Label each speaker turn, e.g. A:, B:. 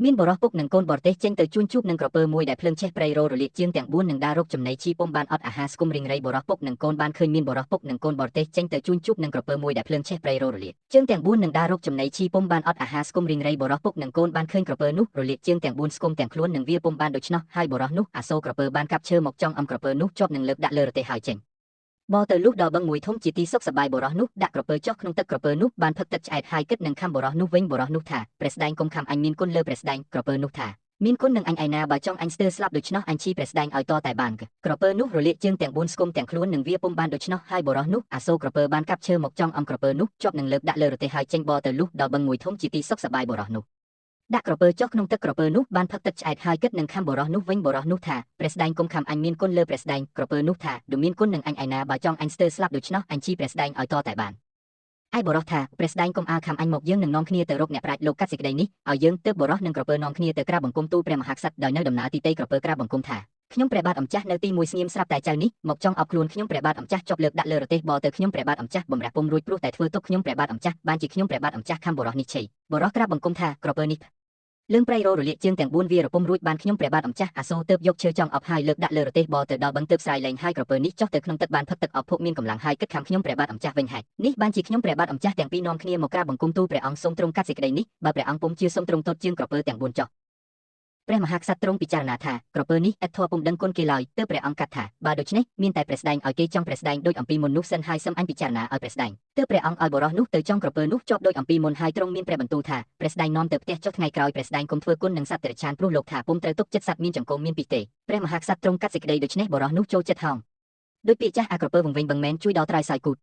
A: មានបរិះពុកនិងកូនបរទេសចេញទៅជួញជួបនឹងក្រពើមួយដែលភ្លើងឆេះប្រៃរោរលាកជាងទាំង4នឹងដើររកចំណីជីពុំបានអត់អាហារស្គុំរីងរៃបរិះពុកនិងកូនបានឃើញមានបរិះពុកនិងកូនបរទេសចេញទៅជួញជួបនឹងក្រពើមួយដែលភ្លើងឆេះប្រៃរោរលាកជាងទាំង4នឹងដើររកចំណីជីពុំបានអត់អាហារស្គុំរីងរៃបរិះពុកនិងកូនបានឃើញក្រពើនោះរលាកជាងទាំង4ស្គុំទាំងខ្លួននិងវាពុំបានដូច្នោះហើយបរិះនោះអាសូរក្រពើបានកាប់ឈើមកចង់អំក្រពើនោះជាប់នឹងលើកដាក់លើរទេះហើយចេញបទៅលុះដល់បឹងមួយធំជាទីសុខសប្បាយបរិះនោះដាក់ក្រពើចុះក្នុងទឹកក្រពើនោះបានផឹកទឹកឆ្អែតហើយគិតនឹងខំបរិះនោះវិញបរិះនោះថាព្រះស្ដែងកុំខំអញមានគុណលើព្រះស្ដែងក្រពើនោះថាមានគុណនឹងអញឯណាបើចង់អញស្ទើរស្លាប់ដូច្នោះអញឈីព្រះស្ដែងឲ្យតតែបានក្រពើនោះរលាកជើងទាំង4ស្គមទាំងខ្លួននឹងវាពុំបានដូច្នោះហើយបរិះនោះអាសូរក្រពើបានកាប់ឈើមកចង់អំក្រពើនោះជាប់នឹងលើកដាក់លើរទេះហើយចេញបទៅលុះដល់បឹងមួយធំជាទីសុខសប្បាយបរិះនោះដាក់ក្រពើចុះក្នុងទឹកក្រពើនោះបានផឹកទឹកឆ្អែតហើយគិតនឹងខំបរិះនោះវិញបរិះនោះថាព្រះស្ដែងកុំខំអញមានគុណលើព្រះស្ដែងក្រពើនោះថាដូចមានគុណនឹងអញឯណាបើចង់អញស្ទើរស្លាប់ដូច្នោះអញឈីព្រះស្ដែងឲ្យតតែបានឯបរិះថាព្រះស្ដែងកុំអាលខំអញមកយើងនឹងនាំគ្នាទៅរកអ្នកប្រាជ្ញលោកកាត់សេចក្តីនេះឲ្យយើងទើបបរិះនឹងក្រពើនាំគ្នាទៅក្រាបបង្គំទូលព្រះមហាក្សត្រដោយនៅដំណើរទីតីក្រពើក្រាបបង្គំថាខ្ញុំព្រះបាទអម្ចាស់នៅទីមួយស្ងៀមស្រាប់តែចៅនេះមកចង់អបខ្លួនខ្ញុំព្រះបាទអម្ចាស់ជាប់លើកដាក់លើរទេះបទៅខ្ញុំព្រះបាទអម្ចាស់បំរះពុំរួចព្រោះតែធ្វើទុកខ្ញុំព្រះបាទអម្ចាស់បានជាខ្ញុំព្រះបាទអម្ចាស់ខំបរិះនេះឆីបរិះក្រាបបង្គំថាក្រពើនេះលឿងប្រៃរោរលាកជើងទាំង4វារពុំរួចបានខ្ញុំព្រះបាទអម្ចាស់អាសូរទើបយកឈើចង់អបហើយលើកដាក់លើរទេះបទៅដល់បឹងទើបស្រ័យលែងហើយក្រពើនេះចុះទៅក្នុងទឹកបានផឹកទឹកអបភក់មានកម្លាំងហើយគិតខំខ្ញុំព្រះបាទអម្ចាស់វិញហេតុនេះបានជាខ្ញុំព្រះបាទអម្ចាស់ទាំងពីរនាំគ្នាមកក្រាបបង្គំទូលព្រះអង្គសូមទ្រង់កាត់សេចក្តីនេះបើព្រះអង្គពុំជឿសូមទ្រង់ទតជើងក្រពើទាំង4ចុះព្រះមហាក្សត្រទ្រង់ពិចារណាថាក្រពើនេះឥតធម៌ពុំដឹងគុណគេឡើយទើបព្រះអង្គកាត់ថាបើដូច្នេះមានតែព្រះស្ដែងឲ្យគេចង់ព្រះស្ដែងដូចអំពីមុននោះសិនហើយសឹមអញពិចារណាឲ្យព្រះស្ដែងទើបព្រះអង្គឲ្យបរិះនោះទៅចង់ក្រពើនោះជាប់ដូចអំពីមុនហើយទ្រង់មានព្រះបន្ទូលថាព្រះស្ដែងនាំទៅផ្ទះចុះថ្ងៃក្រោយព្រះស្ដែងកុំធ្វើគុណនឹងសត្វតិរច្ឆានព្រោះលោកថាពុំត្រូវទុកចិត្តសត្វមានចង្កូមមានពីទេព្រះមហាក្សត្រទ្រង់កាត់សេចក្តីដូច្នេះបរិះនោះចូលចិត្តហោងដោយពាក្យចាស់អាក្រពើវង្វេងបឹងមែនជួយដល់ត្រើយសោយគូត